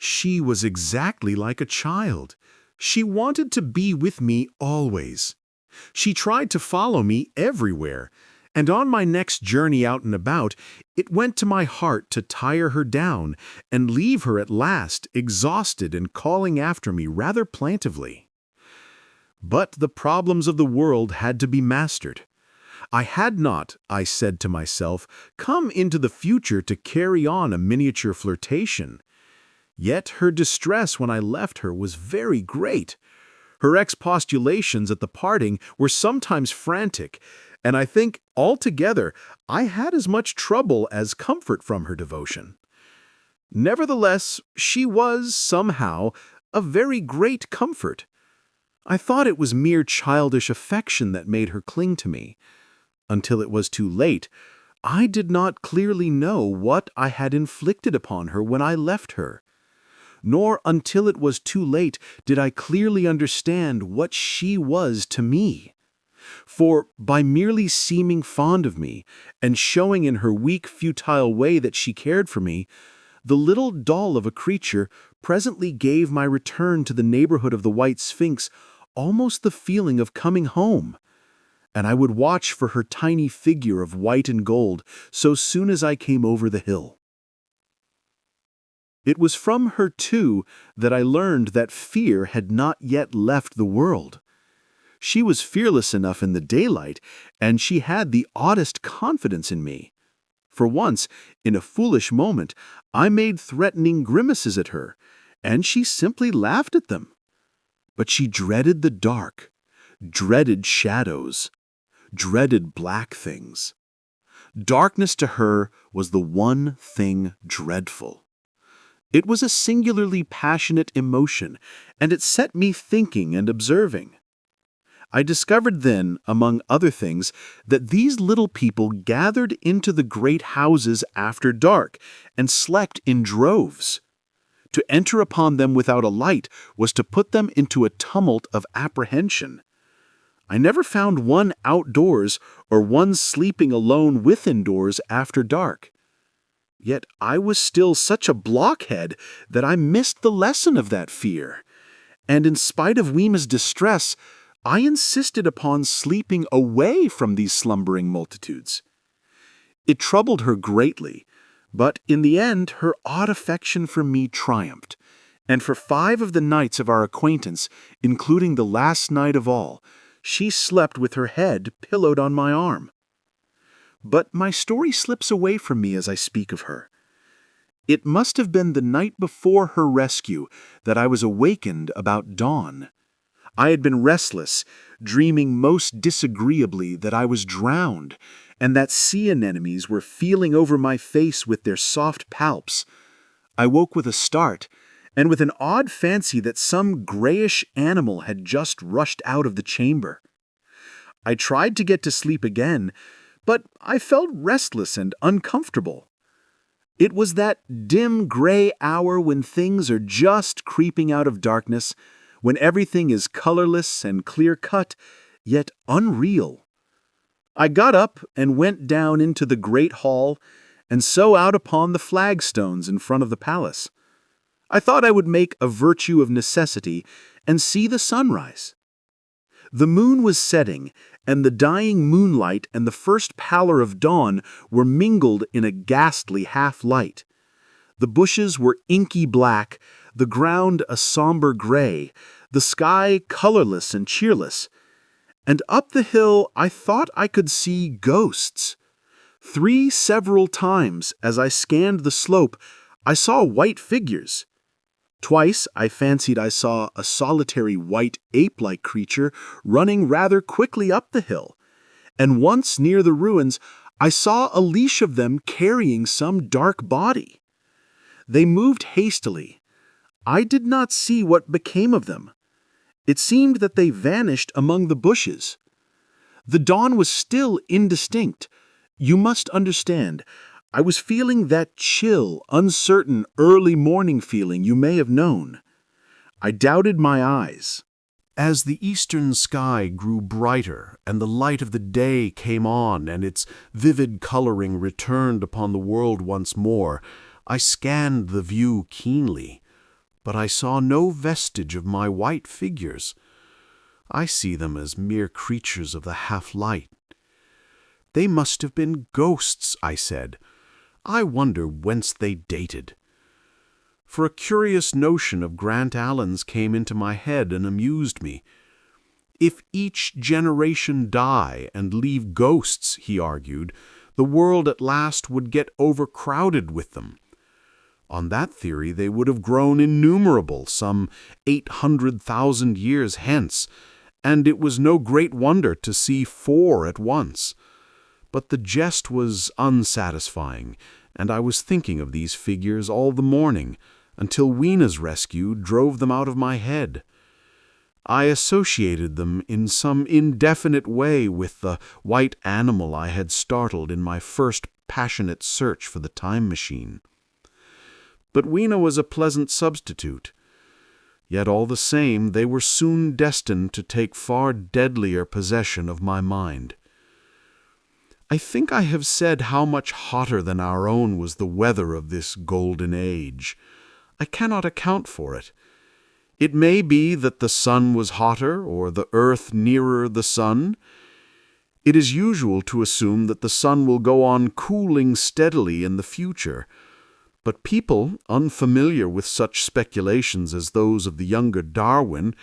She was exactly like a child. She wanted to be with me always. She tried to follow me everywhere, and on my next journey out and about, it went to my heart to tire her down and leave her at last, exhausted and calling after me rather plaintively. But the problems of the world had to be mastered. I had not, I said to myself, come into the future to carry on a miniature flirtation. Yet her distress when I left her was very great. Her expostulations at the parting were sometimes frantic, and I think, altogether, I had as much trouble as comfort from her devotion. Nevertheless, she was, somehow, a very great comfort. I thought it was mere childish affection that made her cling to me. Until it was too late, I did not clearly know what I had inflicted upon her when I left her. Nor until it was too late did I clearly understand what she was to me. For by merely seeming fond of me, and showing in her weak, futile way that she cared for me, the little doll of a creature presently gave my return to the neighborhood of the White Sphinx almost the feeling of coming home. And I would watch for her tiny figure of white and gold so soon as I came over the hill. It was from her, too, that I learned that fear had not yet left the world. She was fearless enough in the daylight, and she had the oddest confidence in me. For once, in a foolish moment, I made threatening grimaces at her, and she simply laughed at them. But she dreaded the dark, dreaded shadows, dreaded black things. Darkness to her was the one thing dreadful. It was a singularly passionate emotion, and it set me thinking and observing. I discovered then, among other things, that these little people gathered into the great houses after dark and slept in droves. To enter upon them without a light was to put them into a tumult of apprehension. I never found one outdoors or one sleeping alone within doors after dark. Yet I was still such a blockhead that I missed the lesson of that fear, and in spite of Weima's distress, I insisted upon sleeping away from these slumbering multitudes. It troubled her greatly, but in the end her odd affection for me triumphed, and for 5 of the nights of our acquaintance, including the last night of all, she slept with her head pillowed on my arm. But my story slips away from me as I speak of her. It must have been the night before her rescue that I was awakened about dawn. I had been restless, dreaming most disagreeably that I was drowned, and that sea anemones were feeling over my face with their soft palps. I woke with a start, and with an odd fancy that some grayish animal had just rushed out of the chamber. I tried to get to sleep again, but I felt restless and uncomfortable. It was that dim gray hour when things are just creeping out of darkness, when everything is colorless and clear-cut, yet unreal. I got up and went down into the great hall, and so out upon the flagstones in front of the palace. I thought I would make a virtue of necessity and see the sunrise. The moon was setting, and the dying moonlight and the first pallor of dawn were mingled in a ghastly half-light. The bushes were inky black, the ground a somber gray, the sky colorless and cheerless. And up the hill I thought I could see ghosts. 3 several times, as I scanned the slope, I saw white figures. Twice I fancied I saw a solitary white ape-like creature running rather quickly up the hill, and once near the ruins I saw a leash of them carrying some dark body. They moved hastily. I did not see what became of them. It seemed that they vanished among the bushes. The dawn was still indistinct. You must understand, I was feeling that chill, uncertain, early morning feeling you may have known. I doubted my eyes. As the eastern sky grew brighter and the light of the day came on and its vivid coloring returned upon the world once more, I scanned the view keenly. But I saw no vestige of my white figures. I see them as mere creatures of the half-light. They must have been ghosts, I said. I wonder whence they dated. For a curious notion of Grant Allen's came into my head and amused me. If each generation die and leave ghosts, he argued, the world at last would get overcrowded with them. On that theory, they would have grown innumerable some 800,000 years hence, and it was no great wonder to see 4 at once. But the jest was unsatisfying, and I was thinking of these figures all the morning, until Weena's rescue drove them out of my head. I associated them in some indefinite way with the white animal I had startled in my first passionate search for the time machine. But Weena was a pleasant substitute. Yet all the same, they were soon destined to take far deadlier possession of my mind. I think I have said how much hotter than our own was the weather of this golden age. I cannot account for it. It may be that the sun was hotter, or the earth nearer the sun. It is usual to assume that the sun will go on cooling steadily in the future, but people unfamiliar with such speculations as those of the younger Darwin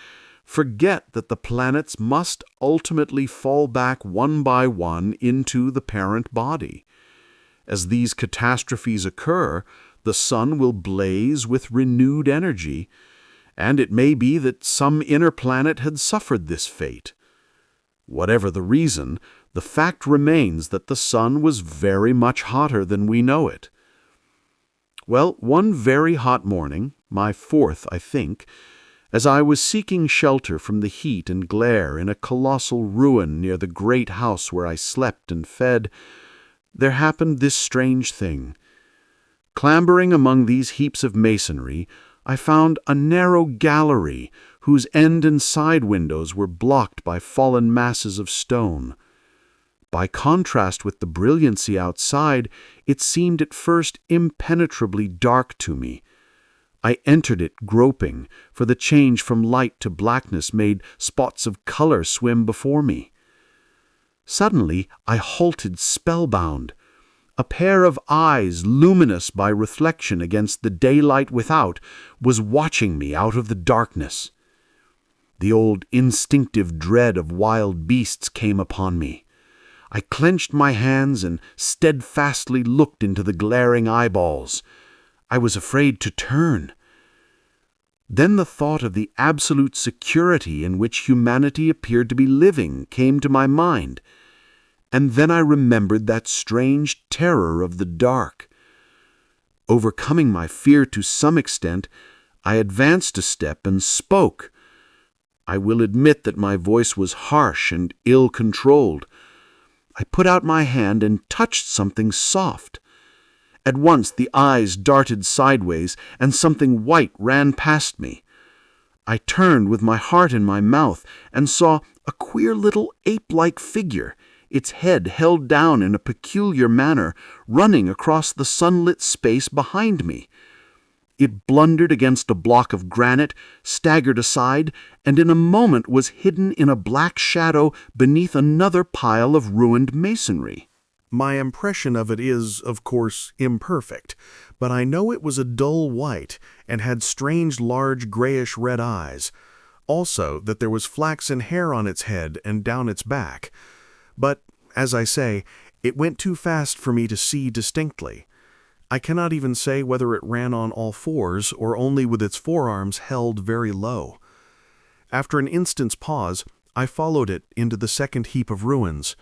forget that the planets must ultimately fall back one by one into the parent body. As these catastrophes occur, the sun will blaze with renewed energy, and it may be that some inner planet had suffered this fate. Whatever the reason, the fact remains that the sun was very much hotter than we know it. Well, one very hot morning, my 4th, I think, as I was seeking shelter from the heat and glare in a colossal ruin near the great house where I slept and fed, there happened this strange thing. Clambering among these heaps of masonry, I found a narrow gallery whose end and side windows were blocked by fallen masses of stone. By contrast with the brilliancy outside, it seemed at first impenetrably dark to me. I entered it groping, for the change from light to blackness made spots of color swim before me. Suddenly, I halted spellbound. A pair of eyes, luminous by reflection against the daylight without, was watching me out of the darkness. The old instinctive dread of wild beasts came upon me. I clenched my hands and steadfastly looked into the glaring eyeballs. I was afraid to turn. Then the thought of the absolute security in which humanity appeared to be living came to my mind, and then I remembered that strange terror of the dark. Overcoming my fear to some extent, I advanced a step and spoke. I will admit that my voice was harsh and ill-controlled. I put out my hand and touched something soft. At once the eyes darted sideways, and something white ran past me. I turned with my heart in my mouth and saw a queer little ape-like figure, its head held down in a peculiar manner, running across the sunlit space behind me. It blundered against a block of granite, staggered aside, and in a moment was hidden in a black shadow beneath another pile of ruined masonry. My impression of it is, of course, imperfect, but I know it was a dull white and had strange large grayish-red eyes. Also, that there was flaxen hair on its head and down its back. But, as I say, it went too fast for me to see distinctly. I cannot even say whether it ran on all fours or only with its forearms held very low. After an instant's pause, I followed it into the second heap of ruins.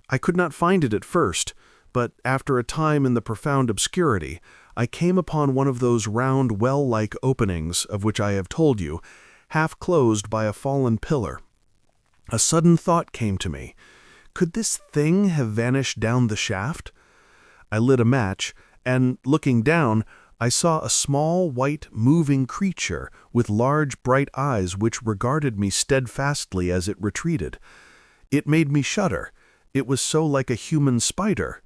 I could not find it at first, but after a time in the profound obscurity, I came upon one of those round well-like openings of which I have told you, half closed by a fallen pillar. A sudden thought came to me. Could this thing have vanished down the shaft? I lit a match, and, looking down, I saw a small, white, moving creature with large, bright eyes which regarded me steadfastly as it retreated. It made me shudder. It was so like a human spider.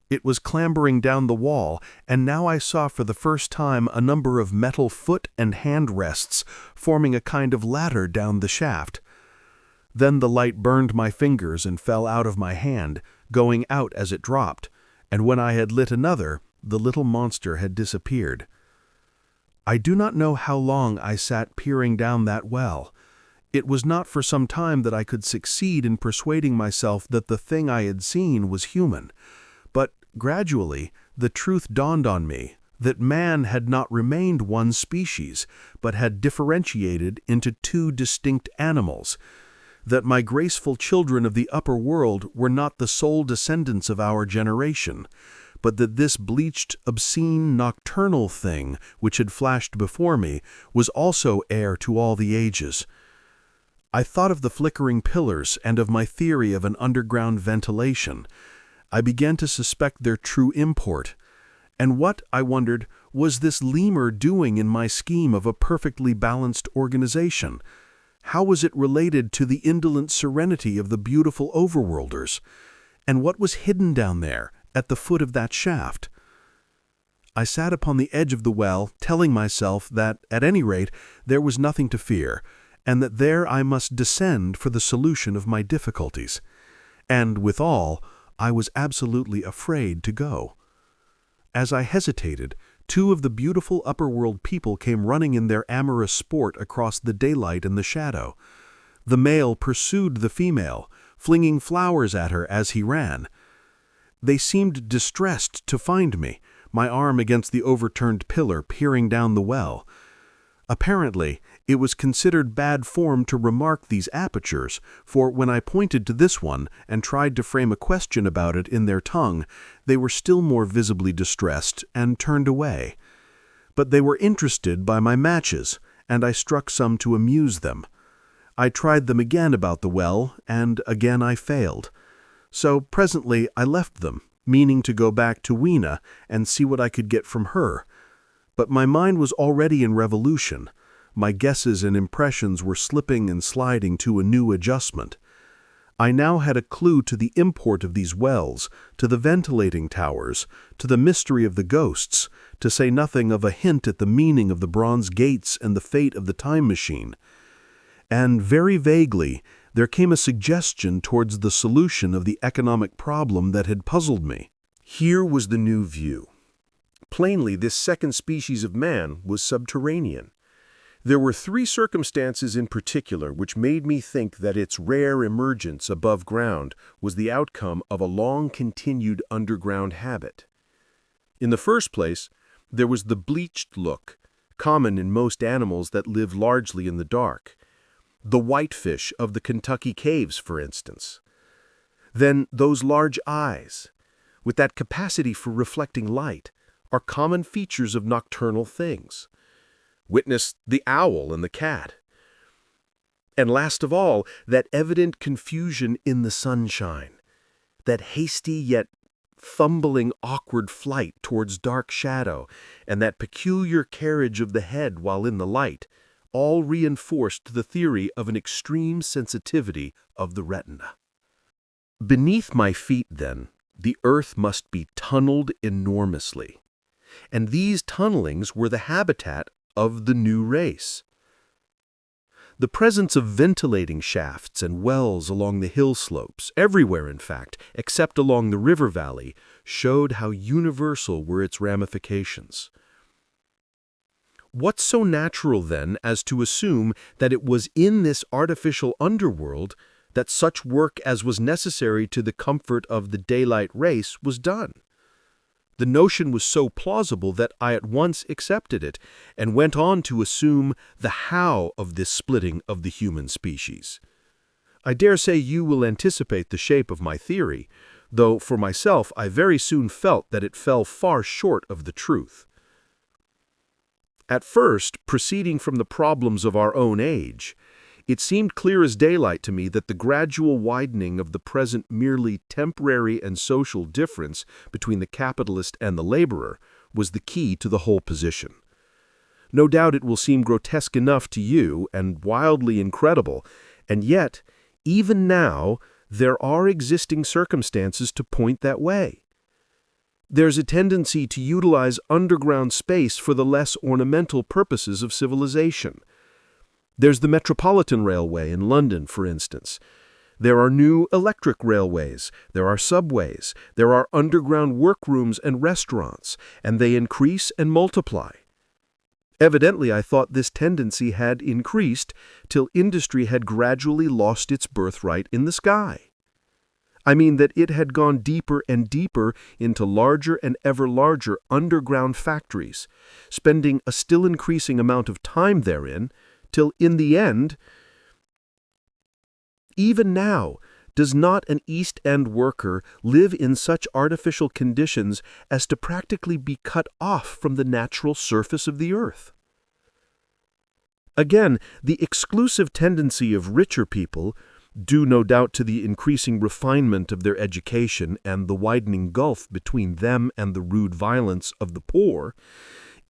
It was clambering down the wall, and now I saw for the first time a number of metal foot and hand rests forming a kind of ladder down the shaft. Then the light burned my fingers and fell out of my hand, going out as it dropped, and when I had lit another, the little monster had disappeared. I do not know how long I sat peering down that well. It was not for some time that I could succeed in persuading myself that the thing I had seen was human, but gradually the truth dawned on me that man had not remained one species, but had differentiated into two distinct animals, that my graceful children of the upper world were not the sole descendants of our generation, but that this bleached, obscene, nocturnal thing which had flashed before me was also heir to all the ages. I thought of the flickering pillars and of my theory of an underground ventilation. I began to suspect their true import. And what, I wondered, was this lemur doing in my scheme of a perfectly balanced organization? How was it related to the indolent serenity of the beautiful overworlders? And what was hidden down there, at the foot of that shaft? I sat upon the edge of the well, telling myself that, at any rate, there was nothing to fear, and that there I must descend for the solution of my difficulties. And, withal, I was absolutely afraid to go. As I hesitated, two of the beautiful upper-world people came running in their amorous sport across the daylight and the shadow. The male pursued the female, flinging flowers at her as he ran. They seemed distressed to find me, my arm against the overturned pillar peering down the well. Apparently, it was considered bad form to remark these apertures, for when I pointed to this one and tried to frame a question about it in their tongue, they were still more visibly distressed and turned away. But they were interested by my matches, and I struck some to amuse them. I tried them again about the well, and again I failed. So presently I left them, meaning to go back to Weena and see what I could get from her. But my mind was already in revolution. My guesses and impressions were slipping and sliding to a new adjustment. I now had a clue to the import of these wells, to the ventilating towers, to the mystery of the ghosts, to say nothing of a hint at the meaning of the bronze gates and the fate of the time machine. And very vaguely, there came a suggestion towards the solution of the economic problem that had puzzled me. Here was the new view. Plainly, this second species of man was subterranean. There were three circumstances in particular which made me think that its rare emergence above ground was the outcome of a long-continued underground habit. In the first place, there was the bleached look, common in most animals that live largely in the dark. The whitefish of the Kentucky caves, for instance. Then those large eyes, with that capacity for reflecting light, are common features of nocturnal things. Witness the owl and the cat. And last of all, that evident confusion in the sunshine, that hasty yet fumbling awkward flight towards dark shadow, and that peculiar carriage of the head while in the light, all reinforced the theory of an extreme sensitivity of the retina. Beneath my feet, then, the earth must be tunneled enormously. And these tunnelings were the habitat of the new race. The presence of ventilating shafts and wells along the hill slopes, everywhere in fact, except along the river valley, showed how universal were its ramifications. What's so natural, then, as to assume that it was in this artificial underworld that such work as was necessary to the comfort of the daylight race was done? The notion was so plausible that I at once accepted it, and went on to assume the how of this splitting of the human species. I dare say you will anticipate the shape of my theory, though for myself I very soon felt that it fell far short of the truth. At first, proceeding from the problems of our own age, it seemed clear as daylight to me that the gradual widening of the present merely temporary and social difference between the capitalist and the laborer was the key to the whole position. No doubt it will seem grotesque enough to you and wildly incredible, and yet, even now, there are existing circumstances to point that way. There's a tendency to utilize underground space for the less ornamental purposes of civilization. There's the Metropolitan Railway in London, for instance. There are new electric railways, there are subways, there are underground workrooms and restaurants, and they increase and multiply. Evidently, I thought this tendency had increased till industry had gradually lost its birthright in the sky. I mean that it had gone deeper and deeper into larger and ever larger underground factories, spending a still increasing amount of time therein, till in the end, even now, does not an East End worker live in such artificial conditions as to practically be cut off from the natural surface of the earth? Again, the exclusive tendency of richer people, due no doubt to the increasing refinement of their education and the widening gulf between them and the rude violence of the poor,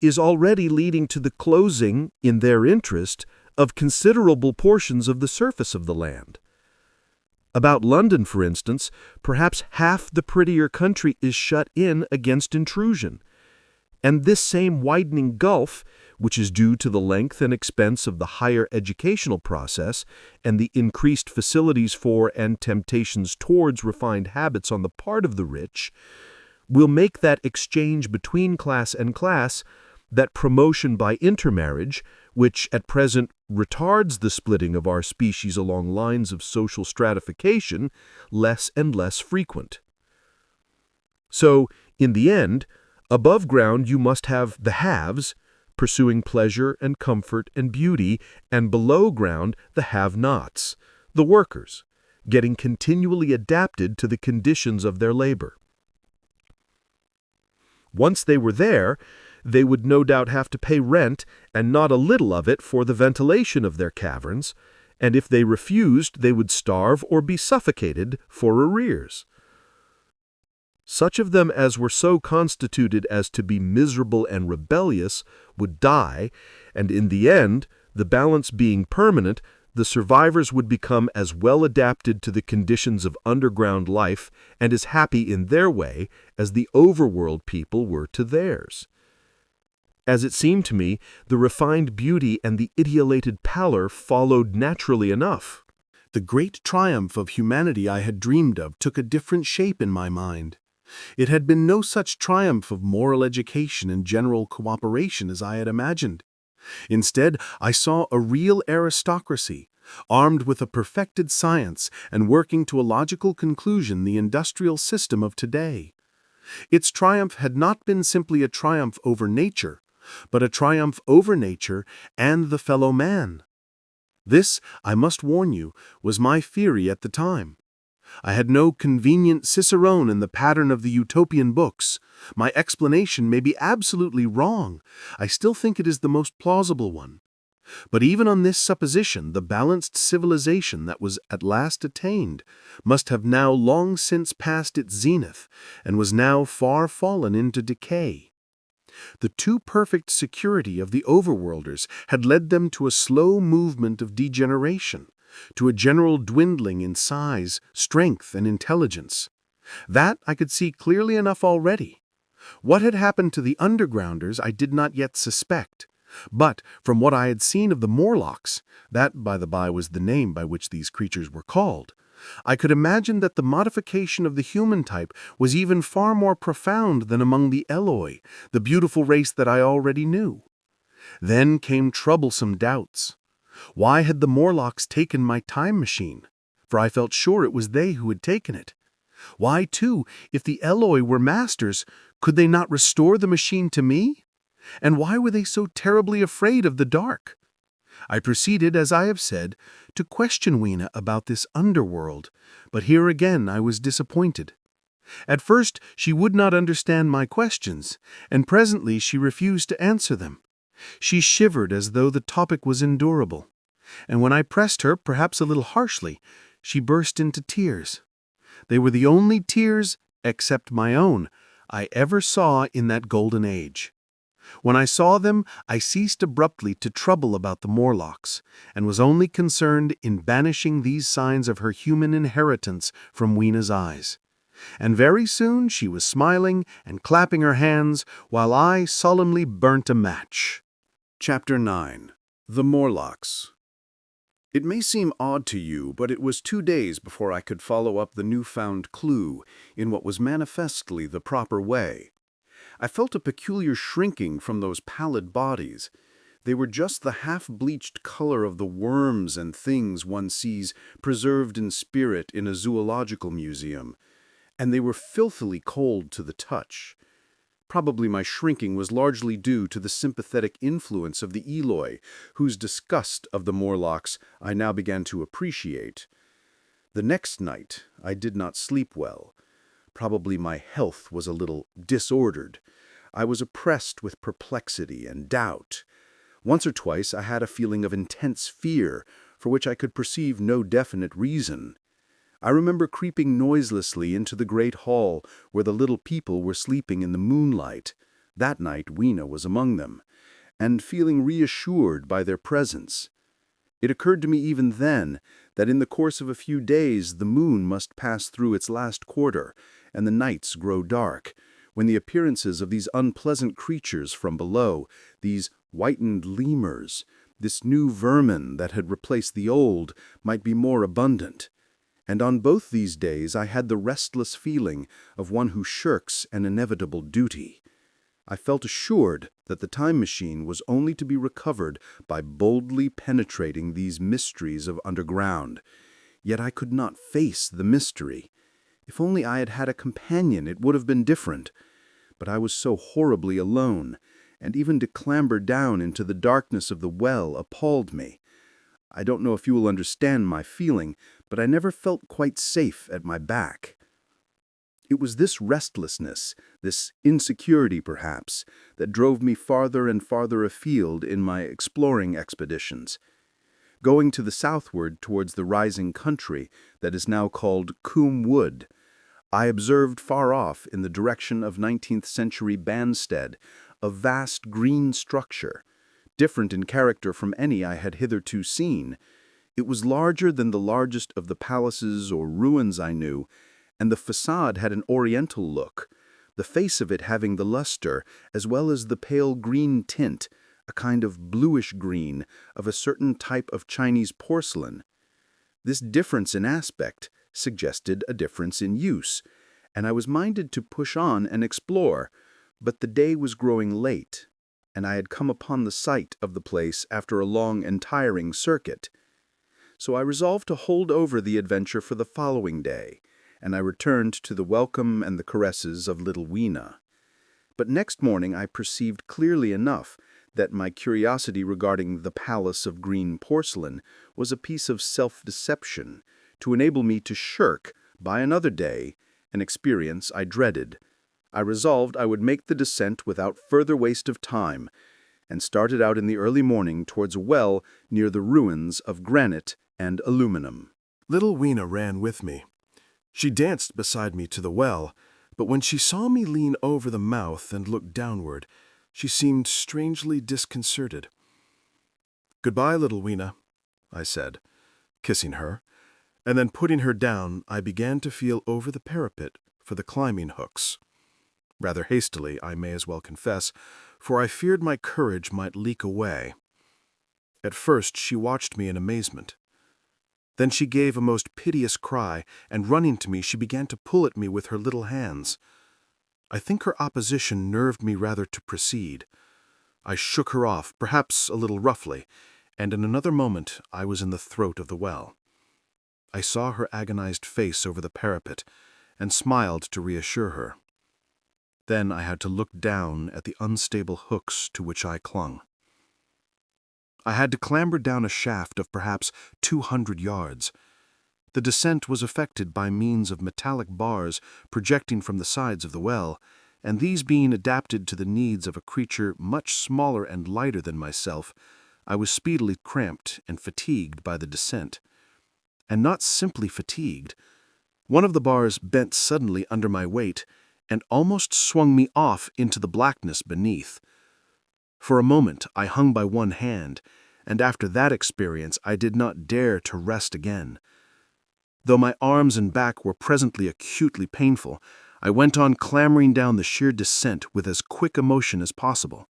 is already leading to the closing, in their interest, of considerable portions of the surface of the land. About London, for instance, perhaps half the prettier country is shut in against intrusion, and this same widening gulf, which is due to the length and expense of the higher educational process and the increased facilities for and temptations towards refined habits on the part of the rich, will make that exchange between class and class, that promotion by intermarriage, which at present retards the splitting of our species along lines of social stratification, less and less frequent. So, in the end, above ground you must have the haves, pursuing pleasure and comfort and beauty, and below ground the have-nots, the workers, getting continually adapted to the conditions of their labor. Once they were there, they would no doubt have to pay rent, and not a little of it, for the ventilation of their caverns, and if they refused they would starve or be suffocated for arrears. Such of them as were so constituted as to be miserable and rebellious would die, and in the end, the balance being permanent, the survivors would become as well adapted to the conditions of underground life and as happy in their way as the overworld people were to theirs. As it seemed to me, the refined beauty and the ideolated pallor followed naturally enough. The great triumph of humanity I had dreamed of took a different shape in my mind. It had been no such triumph of moral education and general cooperation as I had imagined. Instead, I saw a real aristocracy, armed with a perfected science and working to a logical conclusion the industrial system of today. Its triumph had not been simply a triumph over nature, but a triumph over nature and the fellow man. This, I must warn you, was my theory at the time. I had no convenient cicerone in the pattern of the utopian books. My explanation may be absolutely wrong. I still think it is the most plausible one. But even on this supposition, the balanced civilization that was at last attained must have now long since passed its zenith and was now far fallen into decay. The too perfect security of the overworlders had led them to a slow movement of degeneration, to a general dwindling in size, strength, and intelligence. That I could see clearly enough already. What had happened to the undergrounders I did not yet suspect, but from what I had seen of the Morlocks, that by the by was the name by which these creatures were called, I could imagine that the modification of the human type was even far more profound than among the Eloi, the beautiful race that I already knew. Then came troublesome doubts. Why had the Morlocks taken my time machine? For I felt sure it was they who had taken it. Why, too, if the Eloi were masters, could they not restore the machine to me? And why were they so terribly afraid of the dark? I proceeded, as I have said, to question Weena about this underworld, but here again I was disappointed. At first she would not understand my questions, and presently she refused to answer them. She shivered as though the topic was endurable, and when I pressed her, perhaps a little harshly, she burst into tears. They were the only tears, except my own, I ever saw in that golden age. When I saw them, I ceased abruptly to trouble about the Morlocks, and was only concerned in banishing these signs of her human inheritance from Weena's eyes. And very soon she was smiling and clapping her hands while I solemnly burnt a match. Chapter 9. The Morlocks. It may seem odd to you, but it was 2 days before I could follow up the newfound clue in what was manifestly the proper way. I felt a peculiar shrinking from those pallid bodies. They were just the half-bleached color of the worms and things one sees preserved in spirit in a zoological museum, and they were filthily cold to the touch. Probably my shrinking was largely due to the sympathetic influence of the Eloi, whose disgust of the Morlocks I now began to appreciate. The next night I did not sleep well. Probably my health was a little disordered. I was oppressed with perplexity and doubt. Once or twice I had a feeling of intense fear, for which I could perceive no definite reason. I remember creeping noiselessly into the great hall where the little people were sleeping in the moonlight. That night Weena was among them, and feeling reassured by their presence. It occurred to me even then that in the course of a few days the moon must pass through its last quarter, and the nights grow dark, when the appearances of these unpleasant creatures from below, these whitened lemurs, this new vermin that had replaced the old, might be more abundant. And on both these days I had the restless feeling of one who shirks an inevitable duty. I felt assured that the time machine was only to be recovered by boldly penetrating these mysteries of underground. Yet I could not face the mystery. If only I had had a companion, it would have been different. But I was so horribly alone, and even to clamber down into the darkness of the well appalled me. I don't know if you will understand my feeling, but I never felt quite safe at my back. It was this restlessness, this insecurity perhaps, that drove me farther and farther afield in my exploring expeditions. Going to the southward towards the rising country that is now called Coombe Wood, I observed far off in the direction of 19th-century Banstead a vast green structure, different in character from any I had hitherto seen. It was larger than the largest of the palaces or ruins I knew, and the facade had an oriental look, the face of it having the luster as well as the pale green tint, a kind of bluish green of a certain type of Chinese porcelain. This difference in aspect suggested a difference in use, and I was minded to push on and explore, but the day was growing late, and I had come upon the site of the place after a long and tiring circuit. So I resolved to hold over the adventure for the following day, and I returned to the welcome and the caresses of little Weena. But next morning I perceived clearly enough that my curiosity regarding the palace of green porcelain was a piece of self-deception, to enable me to shirk, by another day, an experience I dreaded. I resolved I would make the descent without further waste of time, and started out in the early morning towards a well near the ruins of granite and aluminum. Little Weena ran with me. She danced beside me to the well, but when she saw me lean over the mouth and look downward, she seemed strangely disconcerted. "Goodbye, little Weena," I said, kissing her, and then putting her down, I began to feel over the parapet for the climbing hooks. Rather hastily, I may as well confess, for I feared my courage might leak away. At first she watched me in amazement. Then she gave a most piteous cry, and running to me she began to pull at me with her little hands. I think her opposition nerved me rather to proceed. I shook her off, perhaps a little roughly, and in another moment I was in the throat of the well. I saw her agonized face over the parapet, and smiled to reassure her. Then I had to look down at the unstable hooks to which I clung. I had to clamber down a shaft of perhaps 200 yards. The descent was effected by means of metallic bars projecting from the sides of the well, and these being adapted to the needs of a creature much smaller and lighter than myself, I was speedily cramped and fatigued by the descent. And not simply fatigued. One of the bars bent suddenly under my weight and almost swung me off into the blackness beneath. For a moment I hung by one hand, and after that experience I did not dare to rest again. Though my arms and back were presently acutely painful, I went on clambering down the sheer descent with as quick a motion as possible.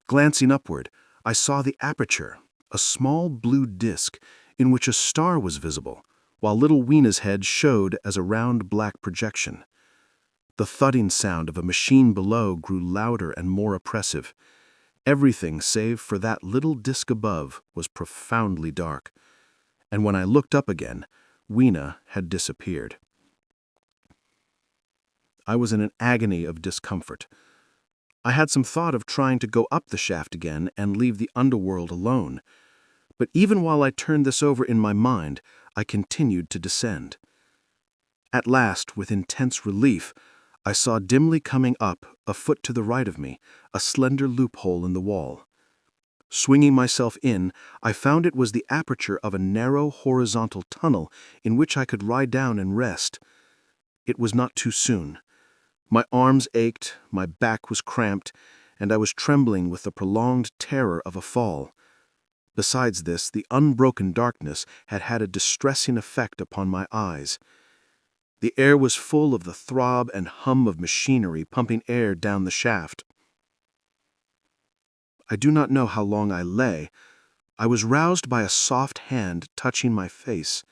Glancing upward, I saw the aperture, a small blue disk in which a star was visible, while little Weena's head showed as a round black projection. The thudding sound of a machine below grew louder and more oppressive. Everything save for that little disk above was profoundly dark, and when I looked up again, Weena had disappeared. I was in an agony of discomfort. I had some thought of trying to go up the shaft again and leave the underworld alone, but even while I turned this over in my mind, I continued to descend. At last, with intense relief, I saw dimly coming up, a foot to the right of me, a slender loophole in the wall. Swinging myself in, I found it was the aperture of a narrow horizontal tunnel in which I could lie down and rest. It was not too soon. My arms ached, my back was cramped, and I was trembling with the prolonged terror of a fall. Besides this, the unbroken darkness had had a distressing effect upon my eyes. The air was full of the throb and hum of machinery pumping air down the shaft. I do not know how long I lay. I was roused by a soft hand touching my face.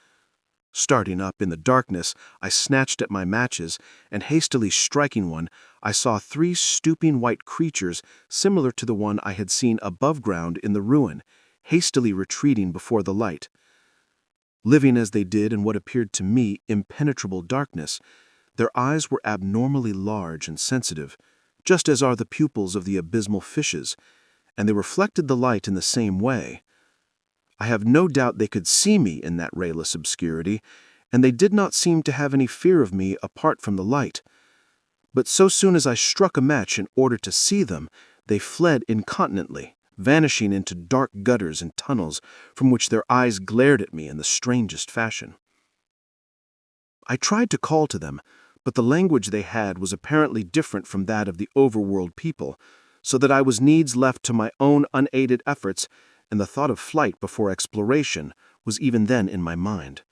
Starting up in the darkness, I snatched at my matches, and hastily striking one, I saw 3 stooping white creatures similar to the one I had seen above ground in the ruin, hastily retreating before the light. Living as they did in what appeared to me impenetrable darkness, their eyes were abnormally large and sensitive, just as are the pupils of the abysmal fishes, and they reflected the light in the same way. I have no doubt they could see me in that rayless obscurity, and they did not seem to have any fear of me apart from the light. But so soon as I struck a match in order to see them, they fled incontinently, vanishing into dark gutters and tunnels from which their eyes glared at me in the strangest fashion. I tried to call to them, but the language they had was apparently different from that of the overworld people, so that I was needs left to my own unaided efforts, and the thought of flight before exploration was even then in my mind.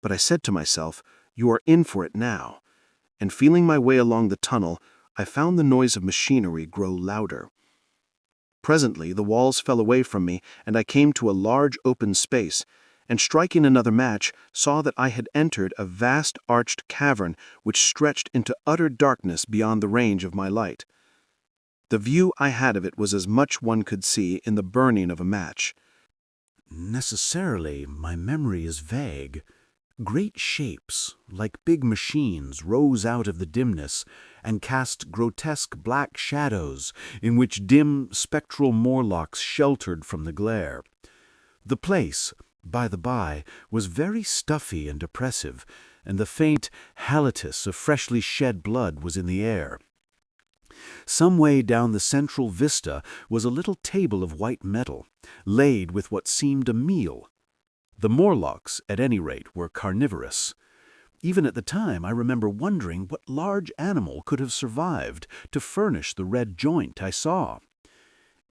But I said to myself, "You are in for it now," and feeling my way along the tunnel, I found the noise of machinery grow louder. Presently the walls fell away from me, and I came to a large open space, and striking another match, saw that I had entered a vast arched cavern which stretched into utter darkness beyond the range of my light. The view I had of it was as much one could see in the burning of a match. Necessarily, my memory is vague. Great shapes, like big machines, rose out of the dimness and cast grotesque black shadows in which dim, spectral Morlocks sheltered from the glare. The place, by the by, was very stuffy and oppressive, and the faint halitus of freshly shed blood was in the air. Some way down the central vista was a little table of white metal, laid with what seemed a meal. The Morlocks, at any rate, were carnivorous. Even at the time, I remember wondering what large animal could have survived to furnish the red joint I saw.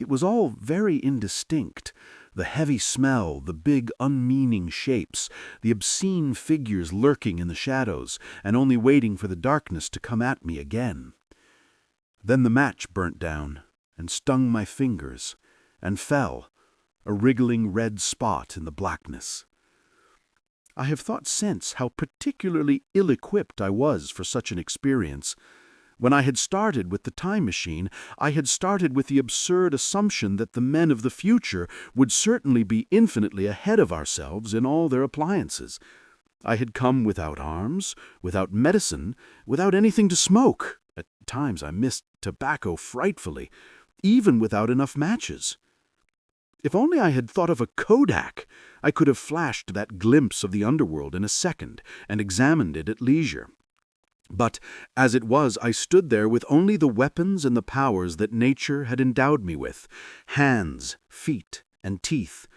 It was all very indistinct. The heavy smell, the big unmeaning shapes, the obscene figures lurking in the shadows, and only waiting for the darkness to come at me again. Then the match burnt down, and stung my fingers, and fell, a wriggling red spot in the blackness. I have thought since how particularly ill-equipped I was for such an experience. When I had started with the time machine, I had started with the absurd assumption that the men of the future would certainly be infinitely ahead of ourselves in all their appliances. I had come without arms, without medicine, without anything to smoke. At times I missed tobacco frightfully, even without enough matches. If only I had thought of a Kodak, I could have flashed that glimpse of the underworld in a second and examined it at leisure. But, as it was, I stood there with only the weapons and the powers that nature had endowed me with, hands, feet, and teeth.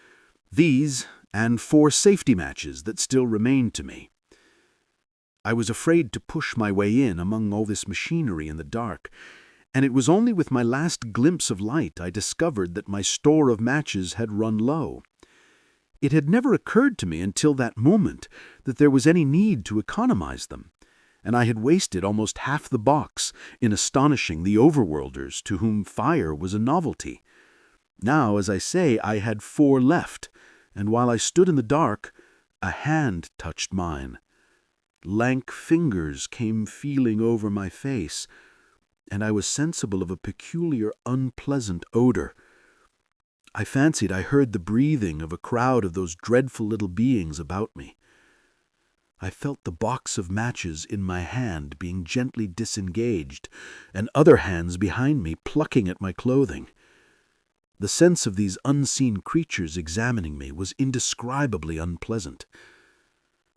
These, and 4 safety matches that still remained to me. I was afraid to push my way in among all this machinery in the dark, and it was only with my last glimpse of light I discovered that my store of matches had run low. It had never occurred to me until that moment that there was any need to economize them, and I had wasted almost half the box in astonishing the overworlders to whom fire was a novelty. Now, as I say, I had 4 left, and while I stood in the dark, a hand touched mine. Lank fingers came feeling over my face, and I was sensible of a peculiar, unpleasant odor. I fancied I heard the breathing of a crowd of those dreadful little beings about me. I felt the box of matches in my hand being gently disengaged, and other hands behind me plucking at my clothing. The sense of these unseen creatures examining me was indescribably unpleasant.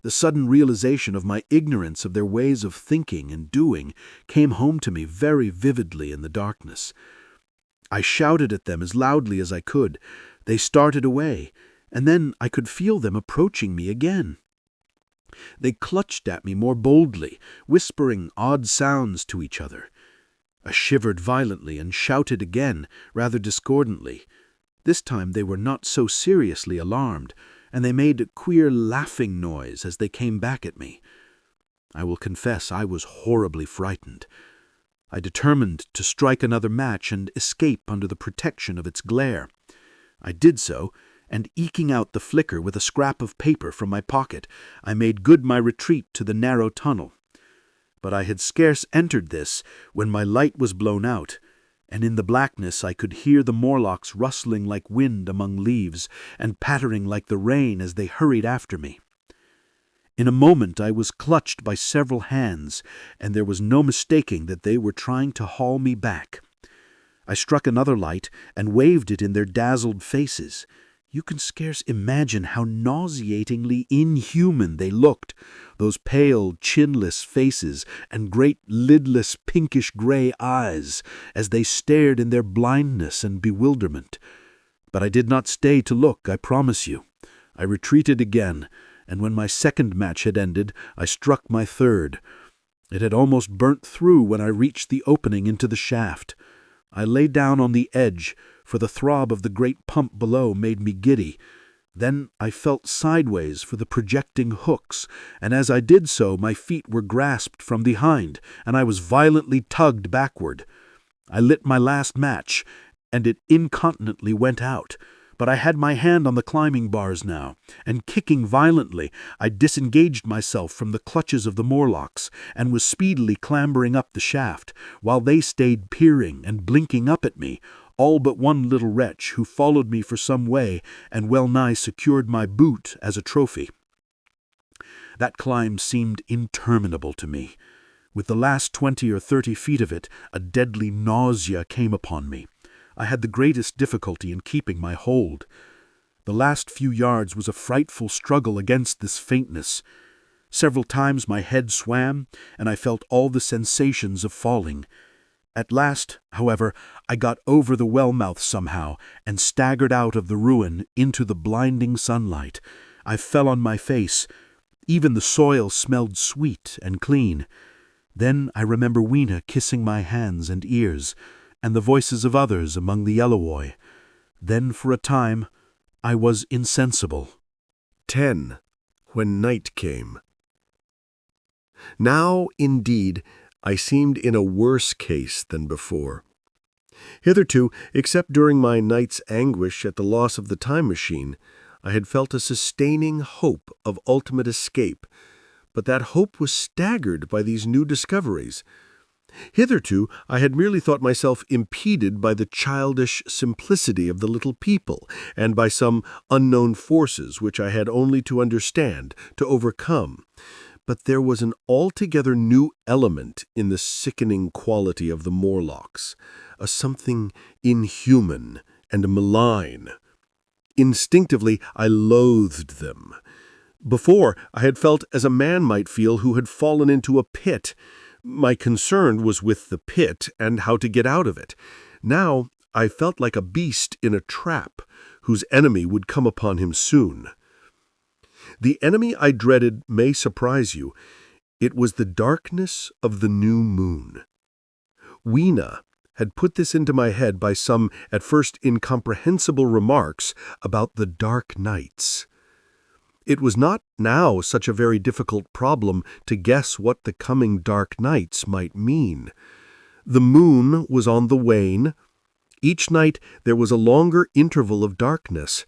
The sudden realization of my ignorance of their ways of thinking and doing came home to me very vividly in the darkness. I shouted at them as loudly as I could. They started away, and then I could feel them approaching me again. They clutched at me more boldly, whispering odd sounds to each other. I shivered violently and shouted again, rather discordantly. This time they were not so seriously alarmed, and they made a queer laughing noise as they came back at me. I will confess I was horribly frightened. I determined to strike another match and escape under the protection of its glare. I did so, and eking out the flicker with a scrap of paper from my pocket, I made good my retreat to the narrow tunnel. But I had scarce entered this when my light was blown out, and in the blackness I could hear the Morlocks rustling like wind among leaves and pattering like the rain as they hurried after me. In a moment I was clutched by several hands, and there was no mistaking that they were trying to haul me back. I struck another light and waved it in their dazzled faces. You can scarce imagine how nauseatingly inhuman they looked, those pale, chinless faces and great lidless pinkish-gray eyes, as they stared in their blindness and bewilderment. But I did not stay to look, I promise you. I retreated again, and when my second match had ended, I struck my third. It had almost burnt through when I reached the opening into the shaft. I lay down on the edge, for the throb of the great pump below made me giddy. Then I felt sideways for the projecting hooks, and as I did so my feet were grasped from behind, and I was violently tugged backward. I lit my last match, and it incontinently went out. But I had my hand on the climbing bars now, and kicking violently, I disengaged myself from the clutches of the Morlocks, and was speedily clambering up the shaft, while they stayed peering and blinking up at me, all but one little wretch who followed me for some way and well-nigh secured my boot as a trophy. That climb seemed interminable to me. With the last 20 or 30 feet of it, a deadly nausea came upon me. I had the greatest difficulty in keeping my hold. The last few yards was a frightful struggle against this faintness. Several times my head swam, and I felt all the sensations of falling. At last, however, I got over the well-mouth somehow, and staggered out of the ruin into the blinding sunlight. I fell on my face. Even the soil smelled sweet and clean. Then I remember Weena kissing my hands and ears, and the voices of others among the Eloi. Then for a time I was insensible. 10. When night came. Now, indeed, I seemed in a worse case than before. Hitherto, except during my night's anguish at the loss of the time machine, I had felt a sustaining hope of ultimate escape, but that hope was staggered by these new discoveries. Hitherto, I had merely thought myself impeded by the childish simplicity of the little people, and by some unknown forces which I had only to understand, to overcome. But there was an altogether new element in the sickening quality of the Morlocks, a something inhuman and malign. Instinctively, I loathed them. Before, I had felt as a man might feel who had fallen into a pit. My concern was with the pit and how to get out of it. Now I felt like a beast in a trap, whose enemy would come upon him soon. The enemy I dreaded may surprise you. It was the darkness of the new moon. Weena had put this into my head by some at first incomprehensible remarks about the dark nights. It was not now such a very difficult problem to guess what the coming dark nights might mean. The moon was on the wane. Each night there was a longer interval of darkness,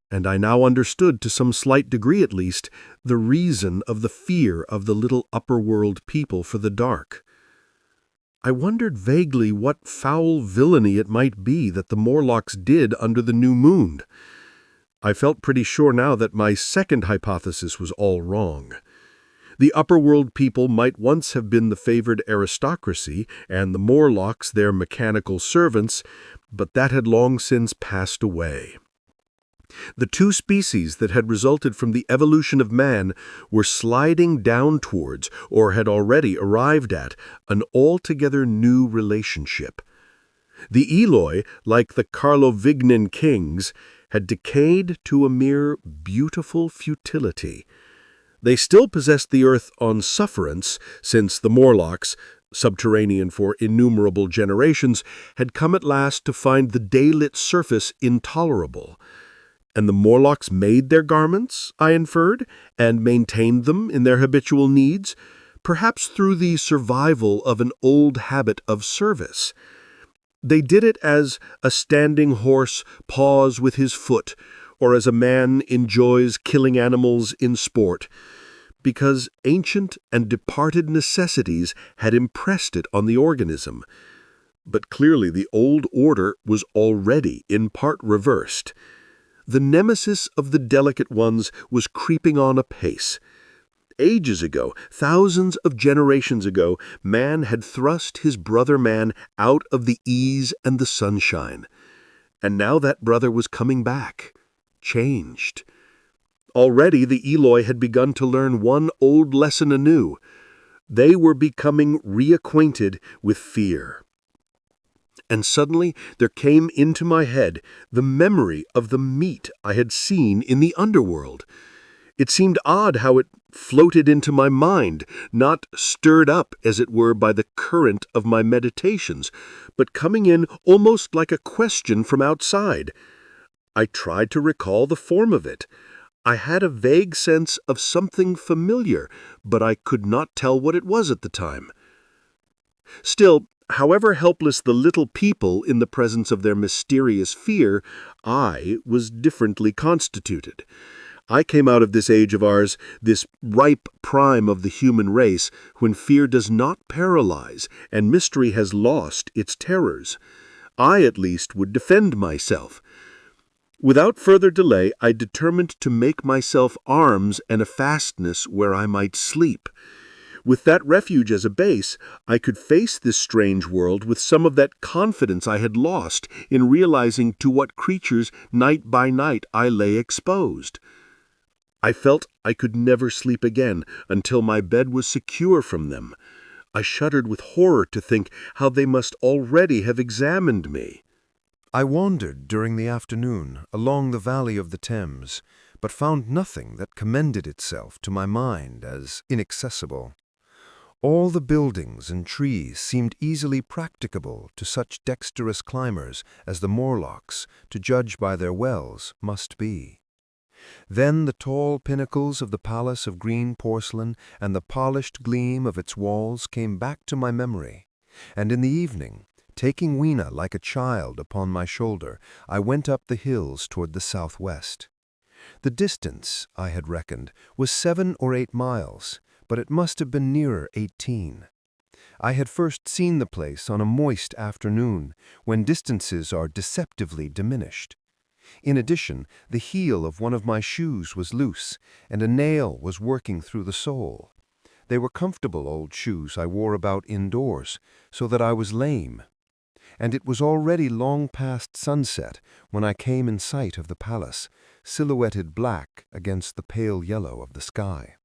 and I now understood, to some slight degree at least, the reason of the fear of the little upper-world people for the dark. I wondered vaguely what foul villainy it might be that the Morlocks did under the new moon. I felt pretty sure now that my second hypothesis was all wrong. The upper-world people might once have been the favored aristocracy, and the Morlocks their mechanical servants, but that had long since passed away. The two species that had resulted from the evolution of man were sliding down towards, or had already arrived at, an altogether new relationship. The Eloi, like the Carlovignan kings, had decayed to a mere beautiful futility. They still possessed the earth on sufferance, since the Morlocks, subterranean for innumerable generations, had come at last to find the day-lit surface intolerable. And the Morlocks made their garments, I inferred, and maintained them in their habitual needs, perhaps through the survival of an old habit of service. They did it as a standing horse paws with his foot, or as a man enjoys killing animals in sport, because ancient and departed necessities had impressed it on the organism. But clearly the old order was already in part reversed. The nemesis of the delicate ones was creeping on apace. Ages ago, thousands of generations ago, man had thrust his brother man out of the ease and the sunshine. And now that brother was coming back, changed. Already the Eloi had begun to learn one old lesson anew. They were becoming reacquainted with fear. And suddenly there came into my head the memory of the meat I had seen in the underworld. It seemed odd how it floated into my mind, not stirred up, as it were, by the current of my meditations, but coming in almost like a question from outside. I tried to recall the form of it. I had a vague sense of something familiar, but I could not tell what it was at the time. Still, however helpless the little people in the presence of their mysterious fear, I was differently constituted. I came out of this age of ours, this ripe prime of the human race, when fear does not paralyze and mystery has lost its terrors. I, at least, would defend myself. Without further delay, I determined to make myself arms and a fastness where I might sleep. With that refuge as a base, I could face this strange world with some of that confidence I had lost in realizing to what creatures night by night I lay exposed. I felt I could never sleep again until my bed was secure from them. I shuddered with horror to think how they must already have examined me. I wandered during the afternoon along the valley of the Thames, but found nothing that commended itself to my mind as inaccessible. All the buildings and trees seemed easily practicable to such dexterous climbers as the Morlocks, to judge by their wells, must be. Then the tall pinnacles of the palace of green porcelain and the polished gleam of its walls came back to my memory, and in the evening, taking Weena like a child upon my shoulder, I went up the hills toward the southwest. The distance, I had reckoned, was 7 or 8 miles, but it must have been nearer 18. I had first seen the place on a moist afternoon, when distances are deceptively diminished. In addition, the heel of one of my shoes was loose, and a nail was working through the sole. They were comfortable old shoes I wore about indoors, so that I was lame. And it was already long past sunset when I came in sight of the palace, silhouetted black against the pale yellow of the sky.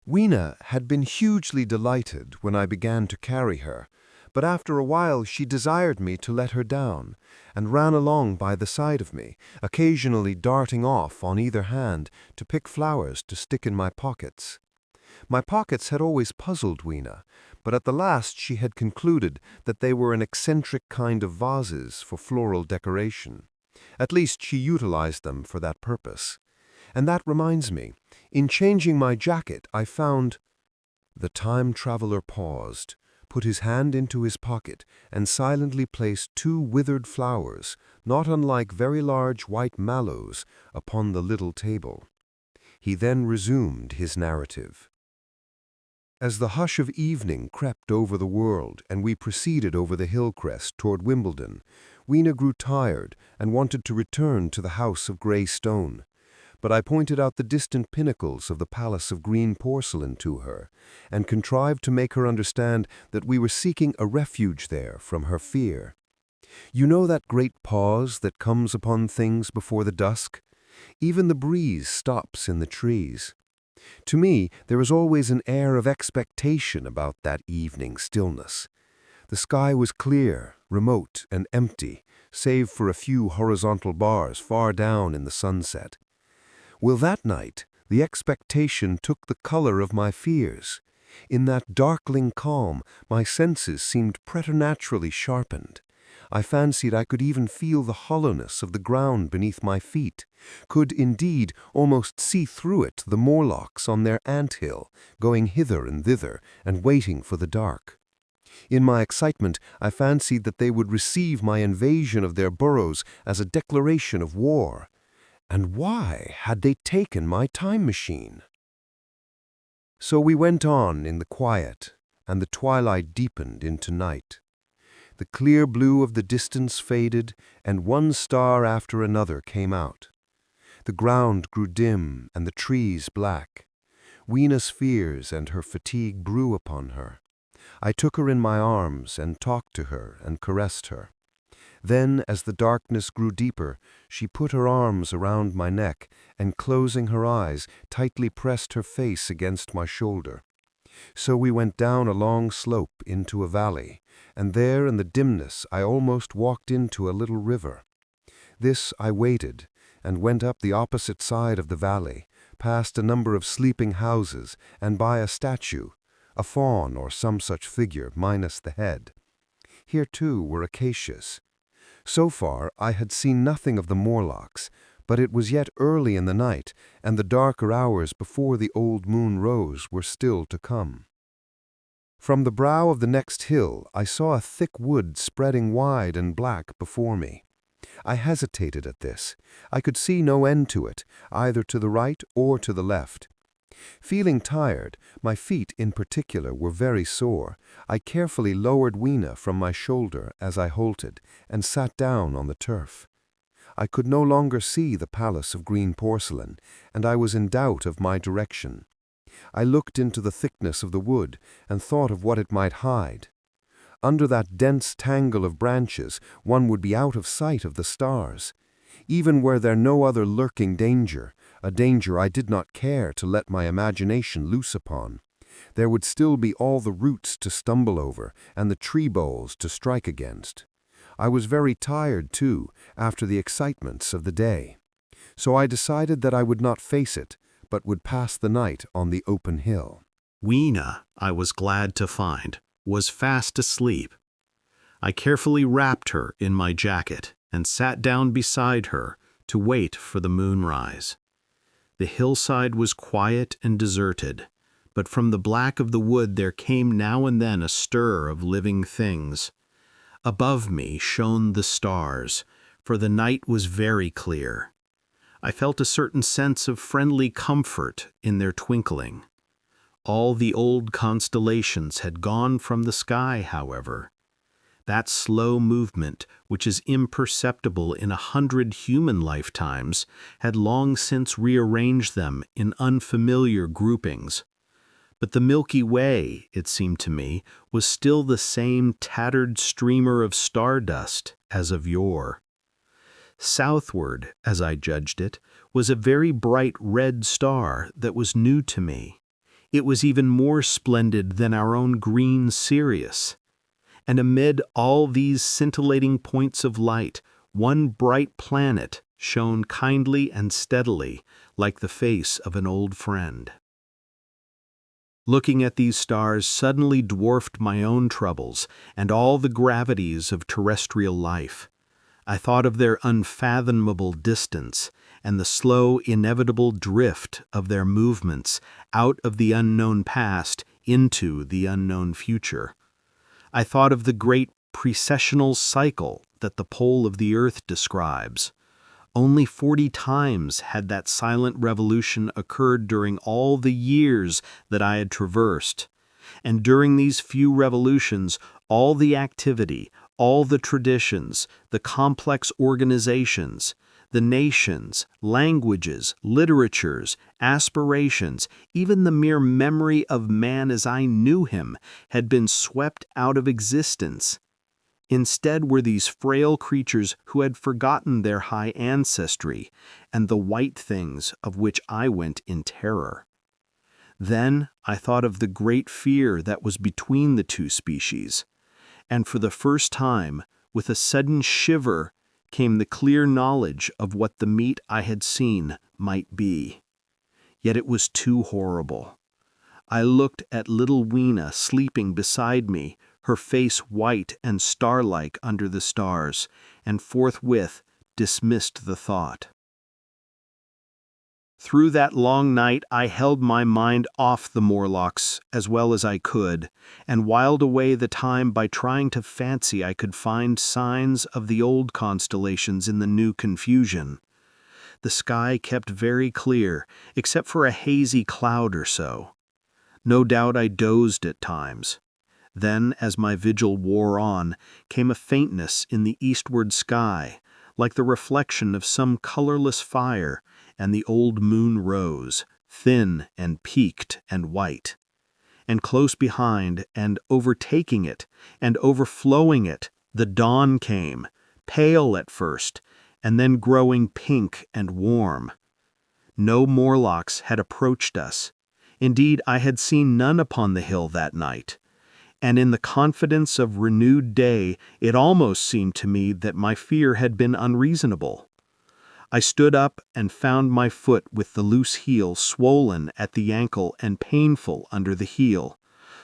Weena had been hugely delighted when I began to carry her, but after a while she desired me to let her down, and ran along by the side of me, occasionally darting off on either hand to pick flowers to stick in my pockets. My pockets had always puzzled Weena, but at the last she had concluded that they were an eccentric kind of vases for floral decoration. At least she utilized them for that purpose. And that reminds me, in changing my jacket, I found—" The time traveler paused, put his hand into his pocket, and silently placed 2 withered flowers, not unlike very large white mallows, upon the little table. He then resumed his narrative. As the hush of evening crept over the world and we proceeded over the hill crest toward Wimbledon, Weena grew tired and wanted to return to the house of grey stone. But I pointed out the distant pinnacles of the palace of green porcelain to her, and contrived to make her understand that we were seeking a refuge there from her fear. You know that great pause that comes upon things before the dusk? Even the breeze stops in the trees. To me, there is always an air of expectation about that evening stillness. The sky was clear, remote, and empty, save for a few horizontal bars far down in the sunset. Well, that night, the expectation took the color of my fears. In that darkling calm, my senses seemed preternaturally sharpened. I fancied I could even feel the hollowness of the ground beneath my feet, could indeed almost see through it the Morlocks on their ant-hill, going hither and thither and waiting for the dark. In my excitement, I fancied that they would receive my invasion of their burrows as a declaration of war. And why had they taken my time machine? So we went on in the quiet, and the twilight deepened into night. The clear blue of the distance faded, and one star after another came out. The ground grew dim, and the trees black. Weena's fears and her fatigue grew upon her. I took her in my arms and talked to her and caressed her. Then, as the darkness grew deeper, she put her arms around my neck and, closing her eyes, tightly pressed her face against my shoulder. So we went down a long slope into a valley, and there in the dimness I almost walked into a little river. This I waded, and went up the opposite side of the valley, past a number of sleeping houses, and by a statue, a faun or some such figure minus the head. Here too were acacias. So far I had seen nothing of the Morlocks, but it was yet early in the night, and the darker hours before the old moon rose were still to come. From the brow of the next hill I saw a thick wood spreading wide and black before me. I hesitated at this. I could see no end to it, either to the right or to the left. Feeling tired, my feet in particular were very sore, I carefully lowered Weena from my shoulder as I halted, and sat down on the turf. I could no longer see the palace of green porcelain, and I was in doubt of my direction. I looked into the thickness of the wood, and thought of what it might hide. Under that dense tangle of branches, one would be out of sight of the stars. Even were there no other lurking danger, a danger I did not care to let my imagination loose upon, there would still be all the roots to stumble over and the tree boles to strike against. I was very tired, too, after the excitements of the day. So I decided that I would not face it, but would pass the night on the open hill. Weena, I was glad to find, was fast asleep. I carefully wrapped her in my jacket and sat down beside her to wait for the moonrise. The hillside was quiet and deserted, but from the black of the wood there came now and then a stir of living things. Above me shone the stars, for the night was very clear. I felt a certain sense of friendly comfort in their twinkling. All the old constellations had gone from the sky, however. That slow movement, which is imperceptible in 100 human lifetimes, had long since rearranged them in unfamiliar groupings. But the Milky Way, it seemed to me, was still the same tattered streamer of stardust as of yore. Southward, as I judged it, was a very bright red star that was new to me. It was even more splendid than our own green Sirius. And amid all these scintillating points of light, one bright planet shone kindly and steadily, like the face of an old friend. Looking at these stars suddenly dwarfed my own troubles and all the gravities of terrestrial life. I thought of their unfathomable distance, and the slow, inevitable drift of their movements out of the unknown past into the unknown future. I thought of the great precessional cycle that the pole of the earth describes. Only 40 times had that silent revolution occurred during all the years that I had traversed. And during these few revolutions, all the activity, all the traditions, the complex organizations, the nations, languages, literatures, aspirations, even the mere memory of man as I knew him, had been swept out of existence. Instead were these frail creatures who had forgotten their high ancestry and the white things of which I went in terror. Then I thought of the great fear that was between the two species, and for the first time, with a sudden shiver, came the clear knowledge of what the meat I had seen might be. Yet it was too horrible. I looked at little Weena sleeping beside me, her face white and star-like under the stars, and forthwith dismissed the thought. Through that long night I held my mind off the Morlocks as well as I could, and whiled away the time by trying to fancy I could find signs of the old constellations in the new confusion. The sky kept very clear, except for a hazy cloud or so. No doubt I dozed at times. Then, as my vigil wore on, came a faintness in the eastward sky, like the reflection of some colorless fire, and the old moon rose, thin and peaked and white. And close behind, and overtaking it, and overflowing it, the dawn came, pale at first, and then growing pink and warm. No Morlocks had approached us. Indeed, I had seen none upon the hill that night. And in the confidence of renewed day, it almost seemed to me that my fear had been unreasonable. I stood up and found my foot with the loose heel swollen at the ankle and painful under the heel.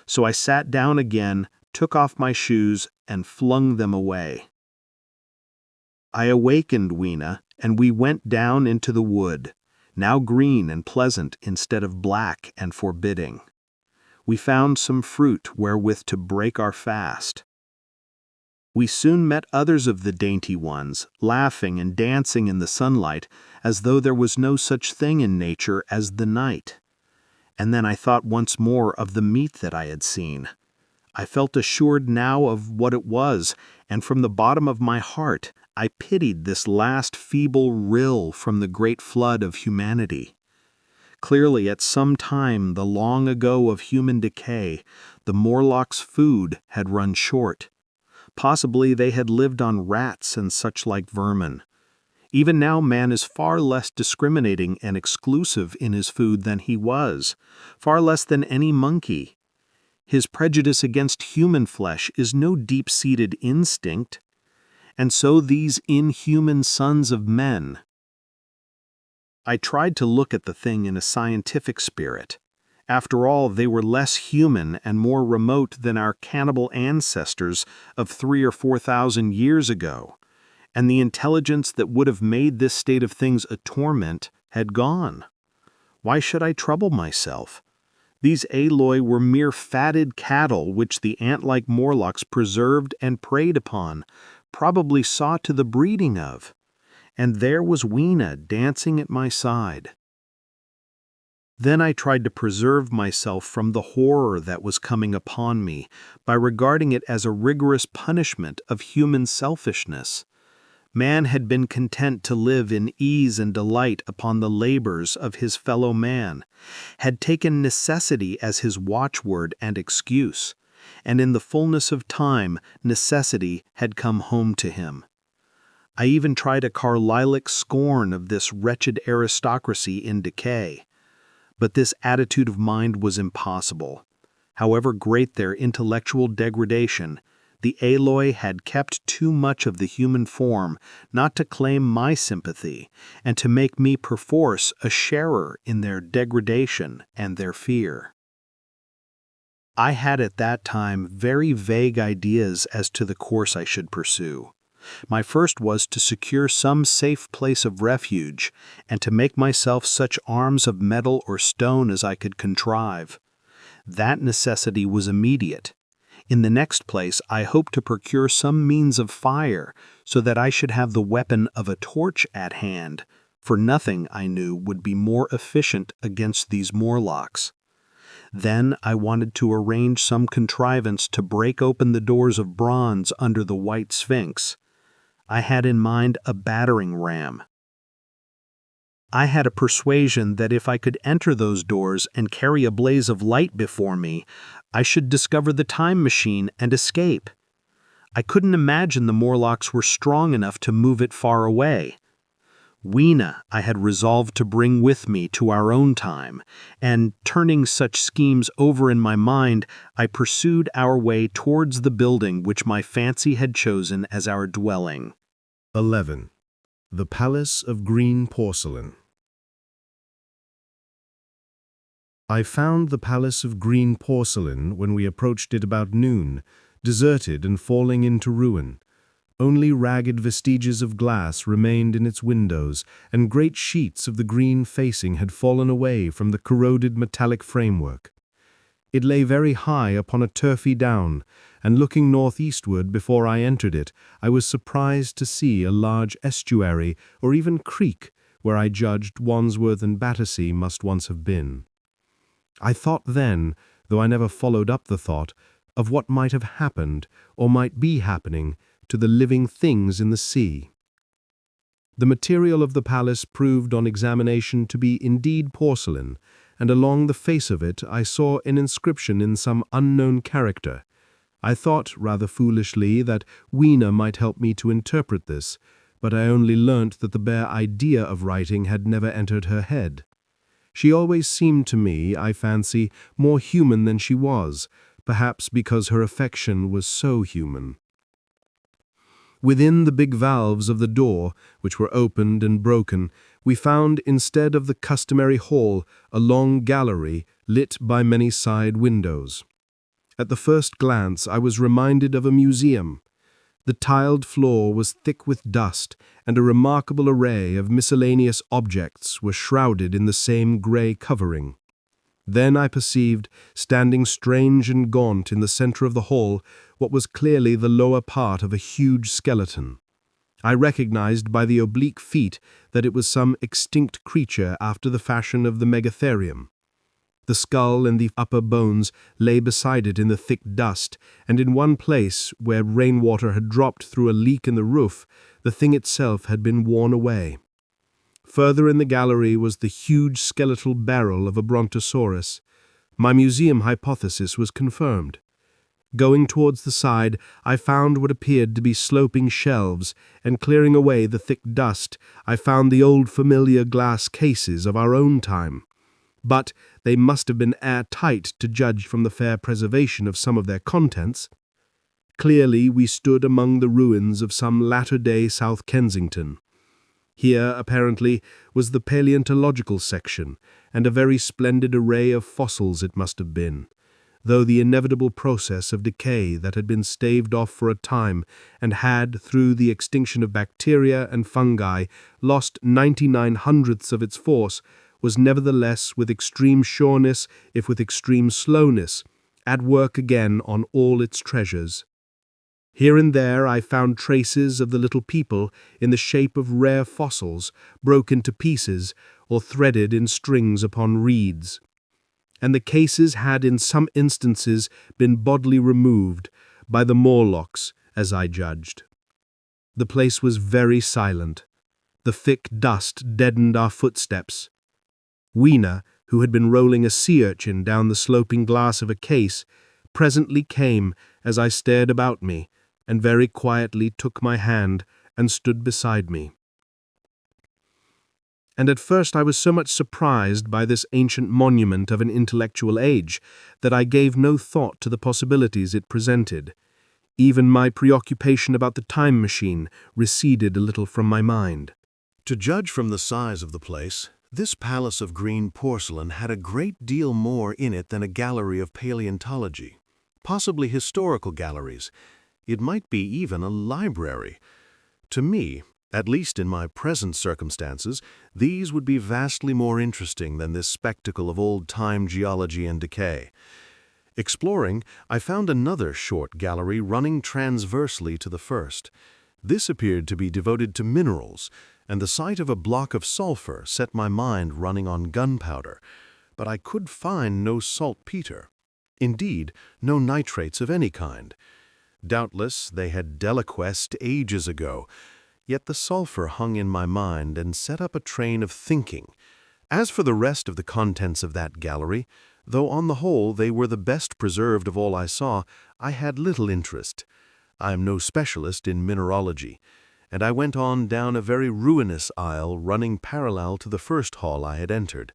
So I sat down again, took off my shoes, and flung them away. I awakened Weena, and we went down into the wood, now green and pleasant instead of black and forbidding. We found some fruit wherewith to break our fast. We soon met others of the dainty ones, laughing and dancing in the sunlight, as though there was no such thing in nature as the night. And then I thought once more of the meat that I had seen. I felt assured now of what it was, and from the bottom of my heart I pitied this last feeble rill from the great flood of humanity. Clearly, at some time the long ago of human decay, the Morlocks' food had run short. Possibly they had lived on rats and such like vermin. Even now man is far less discriminating and exclusive in his food than he was, far less than any monkey. His prejudice against human flesh is no deep-seated instinct. And so these inhuman sons of men. I tried to look at the thing in a scientific spirit. After all, they were less human and more remote than our cannibal ancestors of 3,000 or 4,000 years ago, and the intelligence that would have made this state of things a torment had gone. Why should I trouble myself? These Eloi were mere fatted cattle which the ant-like Morlocks preserved and preyed upon, probably saw to the breeding of. And there was Weena dancing at my side. Then I tried to preserve myself from the horror that was coming upon me by regarding it as a rigorous punishment of human selfishness. Man had been content to live in ease and delight upon the labors of his fellow man, had taken necessity as his watchword and excuse, and in the fullness of time necessity had come home to him. I even tried a Carlylic scorn of this wretched aristocracy in decay. But this attitude of mind was impossible. However great their intellectual degradation, the Eloi had kept too much of the human form not to claim my sympathy and to make me perforce a sharer in their degradation and their fear. I had at that time very vague ideas as to the course I should pursue. My first was to secure some safe place of refuge and to make myself such arms of metal or stone as I could contrive. That necessity was immediate. In the next place, I hoped to procure some means of fire so that I should have the weapon of a torch at hand, for nothing, I knew, would be more efficient against these Morlocks. Then I wanted to arrange some contrivance to break open the doors of bronze under the White Sphinx. I had in mind a battering ram. I had a persuasion that if I could enter those doors and carry a blaze of light before me, I should discover the time machine and escape. I couldn't imagine the Morlocks were strong enough to move it far away. Weena I had resolved to bring with me to our own time, and turning such schemes over in my mind, I pursued our way towards the building which my fancy had chosen as our dwelling. 11. The Palace of Green Porcelain. I found the Palace of Green Porcelain when we approached it about noon, deserted and falling into ruin. Only ragged vestiges of glass remained in its windows, and great sheets of the green facing had fallen away from the corroded metallic framework. It lay very high upon a turfy down, and looking northeastward before I entered it, I was surprised to see a large estuary or even creek where I judged Wandsworth and Battersea must once have been. I thought then, though I never followed up the thought, of what might have happened or might be happening to the living things in the sea. The material of the palace proved on examination to be indeed porcelain, and along the face of it I saw an inscription in some unknown character. I thought, rather foolishly, that Weena might help me to interpret this, but I only learnt that the bare idea of writing had never entered her head. She always seemed to me, I fancy, more human than she was, perhaps because her affection was so human. Within the big valves of the door, which were opened and broken, we found, instead of the customary hall, a long gallery lit by many side windows. At the first glance I was reminded of a museum. The tiled floor was thick with dust, and a remarkable array of miscellaneous objects were shrouded in the same grey covering. Then I perceived, standing strange and gaunt in the centre of the hall, what was clearly the lower part of a huge skeleton. I recognized by the oblique feet that it was some extinct creature after the fashion of the megatherium. The skull and the upper bones lay beside it in the thick dust, and in one place, where rainwater had dropped through a leak in the roof, the thing itself had been worn away. Further in the gallery was the huge skeletal barrel of a brontosaurus. My museum hypothesis was confirmed. Going towards the side, I found what appeared to be sloping shelves, and clearing away the thick dust, I found the old familiar glass cases of our own time. But they must have been airtight to judge from the fair preservation of some of their contents. Clearly we stood among the ruins of some latter-day South Kensington. Here, apparently, was the paleontological section, and a very splendid array of fossils it must have been, though the inevitable process of decay that had been staved off for a time and had, through the extinction of bacteria and fungi, lost 99/100ths of its force, was nevertheless, with extreme sureness, if with extreme slowness, at work again on all its treasures. Here and there I found traces of the little people in the shape of rare fossils, broken to pieces or threaded in strings upon reeds. And the cases had in some instances been bodily removed by the Morlocks, as I judged. The place was very silent. The thick dust deadened our footsteps. Weena, who had been rolling a sea urchin down the sloping glass of a case, presently came as I stared about me, and very quietly took my hand and stood beside me. And at first I was so much surprised by this ancient monument of an intellectual age that I gave no thought to the possibilities it presented. Even my preoccupation about the time machine receded a little from my mind. To judge from the size of the place, this palace of green porcelain had a great deal more in it than a gallery of paleontology, possibly historical galleries. It might be even a library. To me, at least in my present circumstances, these would be vastly more interesting than this spectacle of old-time geology and decay. Exploring, I found another short gallery running transversely to the first. This appeared to be devoted to minerals, and the sight of a block of sulfur set my mind running on gunpowder, but I could find no saltpeter. Indeed, no nitrates of any kind. Doubtless they had deliquesced ages ago, yet the sulfur hung in my mind and set up a train of thinking. As for the rest of the contents of that gallery, though on the whole they were the best preserved of all I saw, I had little interest. I am no specialist in mineralogy, and I went on down a very ruinous aisle running parallel to the first hall I had entered.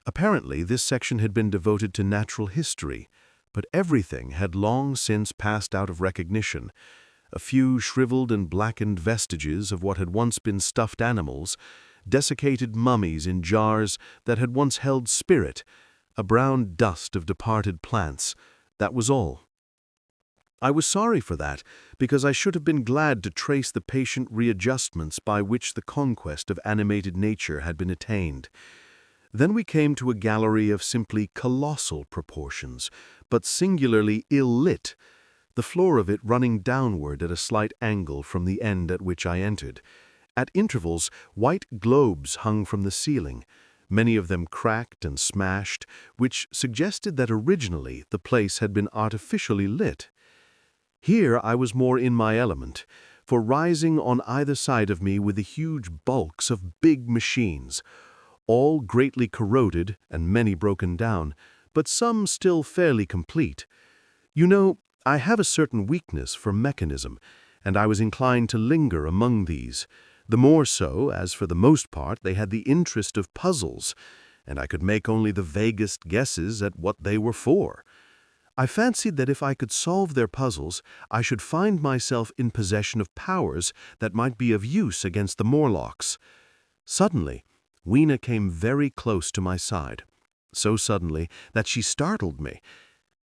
Apparently this section had been devoted to natural history, but everything had long since passed out of recognition. A few shriveled and blackened vestiges of what had once been stuffed animals, desiccated mummies in jars that had once held spirit, a brown dust of departed plants, that was all. I was sorry for that, because I should have been glad to trace the patient readjustments by which the conquest of animated nature had been attained. Then we came to a gallery of simply colossal proportions, but singularly ill-lit, the floor of it running downward at a slight angle from the end at which I entered. At intervals, white globes hung from the ceiling, many of them cracked and smashed, which suggested that originally the place had been artificially lit. Here I was more in my element, for rising on either side of me were the huge bulks of big machines, all greatly corroded and many broken down, but some still fairly complete. You know, I have a certain weakness for mechanism, and I was inclined to linger among these, the more so as for the most part they had the interest of puzzles, and I could make only the vaguest guesses at what they were for. I fancied that if I could solve their puzzles, I should find myself in possession of powers that might be of use against the Morlocks. Suddenly, Weena came very close to my side, so suddenly that she startled me.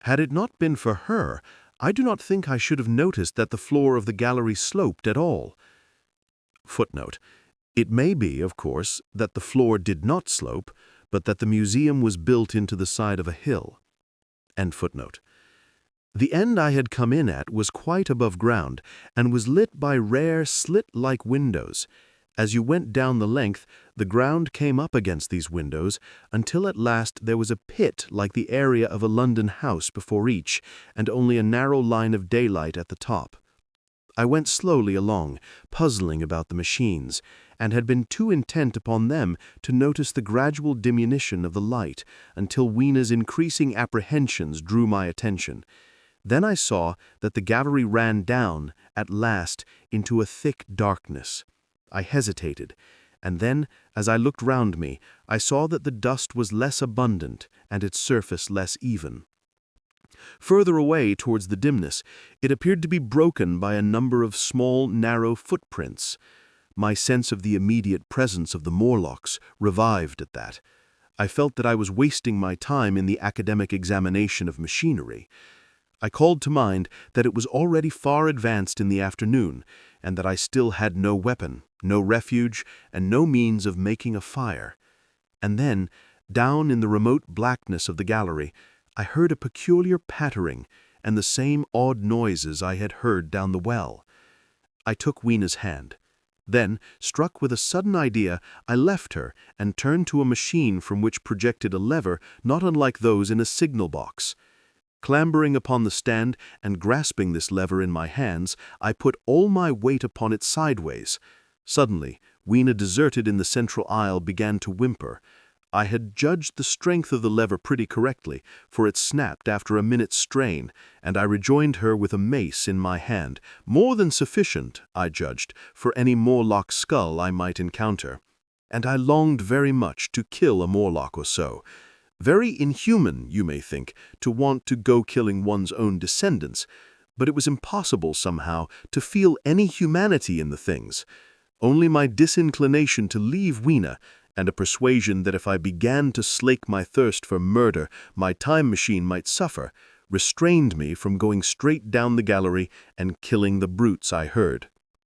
Had it not been for her, I do not think I should have noticed that the floor of the gallery sloped at all. Footnote: it may be, of course, that the floor did not slope, but that the museum was built into the side of a hill. End footnote. The end I had come in at was quite above ground and was lit by rare slit-like windows. As you went down the length, the ground came up against these windows until at last there was a pit like the area of a London house before each, and only a narrow line of daylight at the top. I went slowly along, puzzling about the machines, and had been too intent upon them to notice the gradual diminution of the light until Weena's increasing apprehensions drew my attention. Then I saw that the gallery ran down, at last, into a thick darkness. I hesitated, and then, as I looked round me, I saw that the dust was less abundant and its surface less even. Further away towards the dimness, it appeared to be broken by a number of small, narrow footprints. My sense of the immediate presence of the Morlocks revived at that. I felt that I was wasting my time in the academic examination of machinery. I called to mind that it was already far advanced in the afternoon, and that I still had no weapon, no refuge, and no means of making a fire. And then, down in the remote blackness of the gallery, I heard a peculiar pattering and the same odd noises I had heard down the well. I took Weena's hand. Then, struck with a sudden idea, I left her and turned to a machine from which projected a lever not unlike those in a signal box. Clambering upon the stand and grasping this lever in my hands, I put all my weight upon it sideways. Suddenly, Weena, deserted in the central aisle, began to whimper. I had judged the strength of the lever pretty correctly, for it snapped after a minute's strain, and I rejoined her with a mace in my hand, more than sufficient, I judged, for any Morlock skull I might encounter. And I longed very much to kill a Morlock or so. Very inhuman, you may think, to want to go killing one's own descendants, but it was impossible somehow to feel any humanity in the things. Only my disinclination to leave Weena, and a persuasion that if I began to slake my thirst for murder, my time machine might suffer, restrained me from going straight down the gallery and killing the brutes I heard.